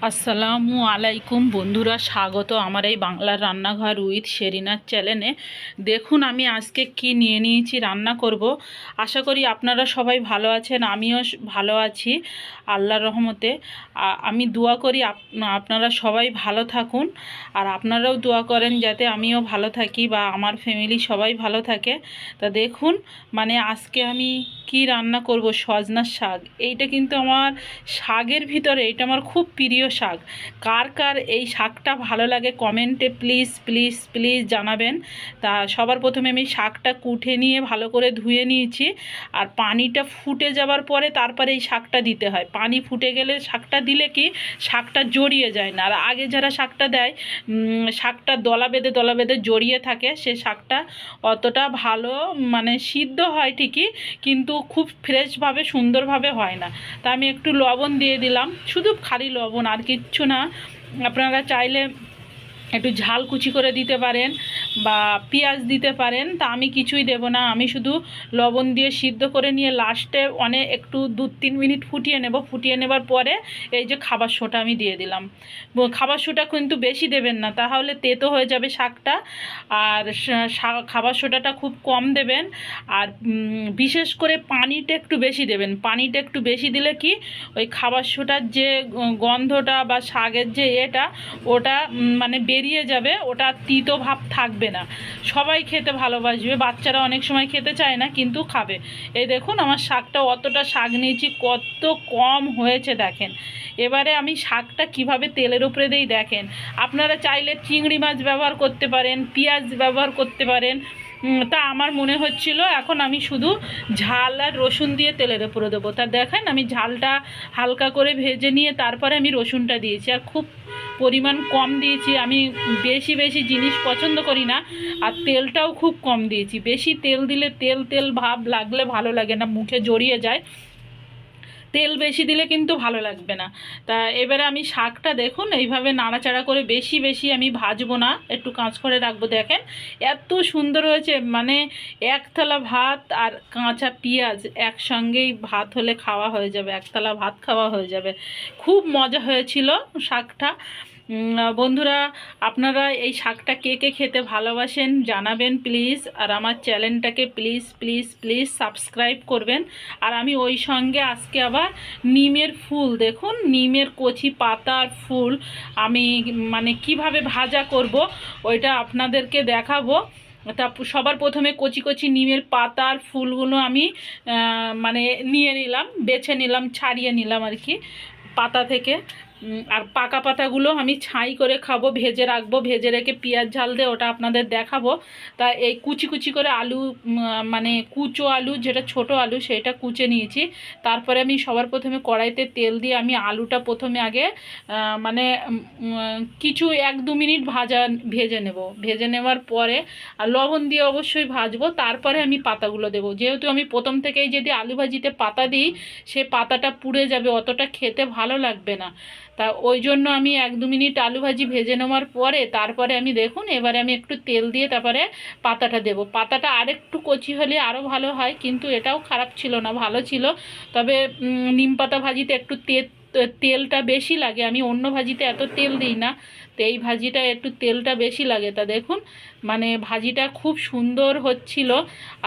আসসালামু আলাইকুম বন্ধুরা, স্বাগত আমার এই বাংলার রান্নাঘর উইথ শেরিনার চ্যানেলে। দেখুন আমি আজকে কি নিয়ে নিয়েছি, রান্না করব। আশা করি আপনারা সবাই ভালো আছেন, আমিও ভালো আছি আল্লাহর রহমতে। আমি দোয়া করি আপনারা সবাই ভালো থাকুন, আর আপনারাও দোয়া করেন যাতে আমিও ভালো থাকি বা আমার ফ্যামিলি সবাই ভালো থাকে। তা দেখুন আজকে আমি কি রান্না করব, সজনার শাক। এইটা কিন্তু আমার শাকের ভিতরে এটা আমার খুব প্রিয় শাক। কার কার এই শাকটা ভালো লাগে কমেন্টে প্লিজ প্লিজ প্লিজ জানাবেন। তা সবার প্রথমে আমি শাকটা কুটে নিয়ে ভালো করে ধুয়ে নিয়েছি, আর পানিটা ফুটে যাবার পরে তারপরে এই শাকটা দিতে হয়। পানি ফুটে গেলে শাকটা দিলে কি শাকটা জড়িয়ে যায় না, আর আগে যারা শাকটা দেয় শাকটা দলা বেঁধে জড়িয়ে থাকে, সে শাকটা অতটা ভালো সিদ্ধ হয় ঠিকই, কিন্তু খুব ফ্রেশভাবে সুন্দরভাবে হয় না। তা আমি একটু লবণ দিয়ে দিলাম, শুধু খালি লবণ আর কিচ্ছু না। আপনারা চাইলে একটু ঝাল কুচি করে দিতে পারেন বা পেঁয়াজ দিতে পারেন, তা আমি কিছুই দেব না। আমি শুধু লবণ দিয়ে সিদ্ধ করে নিয়ে লাস্টে একটু 2-3 মিনিট ফুটিয়ে নেবার পরে এই যে খাবার সোঁটা আমি দিয়ে দিলাম। খাবার সোঁটা কিন্তু বেশি দেবেন না, তাহলে তেতো হয়ে যাবে শাকটা। আর খাবার সোঁটাটা খুব কম দেবেন, আর বিশেষ করে পানিটা একটু বেশি দেবেন। পানিটা একটু বেশি দিলে কি ওই খাবার সোঁটার যে গন্ধটা বা শাকের যে ওটা বেরিয়ে যাবে, ওটা তিতো ভাব থাকবে না। সবাই খেতে ভালোবাসবে, বাচ্চারা অনেক সময় খেতে চায় না কিন্তু খাবে। এই দেখুন আমার শাকটা, অতটা শাক নিয়েছি, কত কম হয়েছে দেখেন। এবারে আমি শাকটা কিভাবে তেলের উপরে দিই দেখেন। আপনারা চাইলে চিংড়ি মাছ ব্যবহার করতে পারেন, পেঁয়াজ ব্যবহার করতে পারেন। তা আমার মনে হচ্ছিল এখন আমি শুধু ঝাল আর রসুন দিয়ে তেলের উপরে দেবো। তা দেখেন আমি ঝালটা হালকা করে ভেজে নিয়ে তারপরে আমি রসুনটা দিয়েছি, আর খুব পরিমাণ কম দিয়েছি। আমি বেশি বেশি জিনিস পছন্দ করি না, আর তেলটাও খুব কম দিয়েছি। বেশি তেল দিলে তেল তেল ভাব লাগলে ভালো লাগে না, মুখে জড়িয়ে যায়। তেল বেশি দিলে কিন্তু ভালো লাগবে না। তা এবারে আমি শাকটা দেখুন এইভাবে নাড়াচাড়া করে বেশি বেশি আমি ভাজবো না, একটু কাঁচ করে রাখবো। দেখেন এত সুন্দর হয়েছে, এক থালা ভাত আর কাঁচা পেঁয়াজ একসঙ্গেই ভাত হলে খাওয়া হয়ে যাবে, এক থালা ভাত খাওয়া হয়ে যাবে। খুব মজা হয়েছিল শাকটা। বন্ধুরা আপনারা এই শাকটা কে কে খেতে ভালোবাসেন জানাবেন প্লিজ, আর আমার চ্যানেলটাকে প্লিজ প্লিজ প্লিজ সাবস্ক্রাইব করবেন। আর আমি ওই সঙ্গে আজকে আবার নিমের ফুল, দেখুন নিমের কচি পাতার ফুল আমি কিভাবে ভাজা করব ওইটা আপনাদেরকে দেখাবো। তা সবার প্রথমে কচি কচি নিমের পাতার ফুলগুলো আমি নিয়ে নিলাম, বেছে নিলাম, ছাড়িয়ে নিলাম আর কি পাতা থেকে। আর পাকা পাতাগুলো আমি ছাই করে খাবো, ভেজে রাখবো, ভেজে রেখে পেঁয়াজ ঝাল দিয়ে ওটা আপনাদের দেখাবো। তা এই কুচি কুচি করে আলু, কুচো আলু, যেটা ছোট আলু সেটা কুচে নিয়েছি। তারপরে আমি সবার প্রথমে কড়াইতে তেল দিয়ে আমি আলুটা প্রথমে আগে কিছু 1-2 মিনিট ভেজে নেব। ভেজে নেওয়ার পরে আর লবণ দিয়ে অবশ্যই ভাজবো, তারপরে আমি পাতাগুলো দেবো। যেহেতু আমি প্রথম থেকেই যদি আলু ভাজিতে পাতা দিই সে পাতাটা পুড়ে যাবে, অতটা খেতে ভালো লাগবে না। তা ওই জন্য আমি 1-2 মিনিট আলু ভাজি ভেজে নেওয়ার পরে তারপরে আমি দেখুন এবারে আমি একটু তেল দিয়ে তারপরে পাতাটা দেব। পাতাটা আরেকটু কচি হলে আরও ভালো হয়, কিন্তু এটাও খারাপ ছিল না, ভালো ছিল। তবে নিম পাতা ভাজিতে একটু তেলটা বেশি লাগে, আমি অন্য ভাজিতে এত তেল দিই না, তো এই ভাজিটা একটু তেলটা বেশি লাগে। তা দেখুন ভাজিটা খুব সুন্দর হচ্ছিল।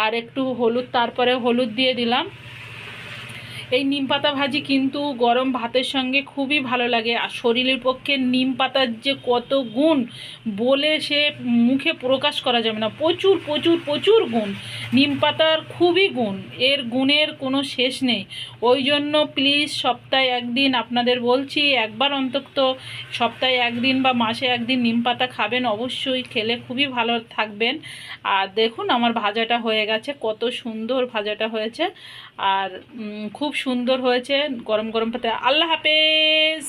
আর একটু হলুদ, তারপরে হলুদ দিয়ে দিলাম। এই নিম পাতা ভাজি কিন্তু গরম ভাতের সঙ্গে খুবই ভালো লাগে, আর শরীরের পক্ষে নিম পাতার যে কত গুণ বলে সে মুখে প্রকাশ করা যাবে না। প্রচুর প্রচুর প্রচুর গুণ, নিম পাতার খুবই গুণ, এর গুণের কোনো শেষ নেই। ওই জন্য প্লিজ সপ্তাহে একদিন, আপনাদের বলছি একবার অন্তত সপ্তাহে একদিন বা মাসে একদিন নিম পাতা খাবেন, অবশ্যই খেলে খুবই ভালো থাকবেন। আর দেখুন আমার ভাজাটা হয়ে গেছে, কত সুন্দর ভাজাটা হয়েছে, আর খুব সুন্দর হয়েছে গরম গরম ভাতে। আল্লাহ হাফেজ।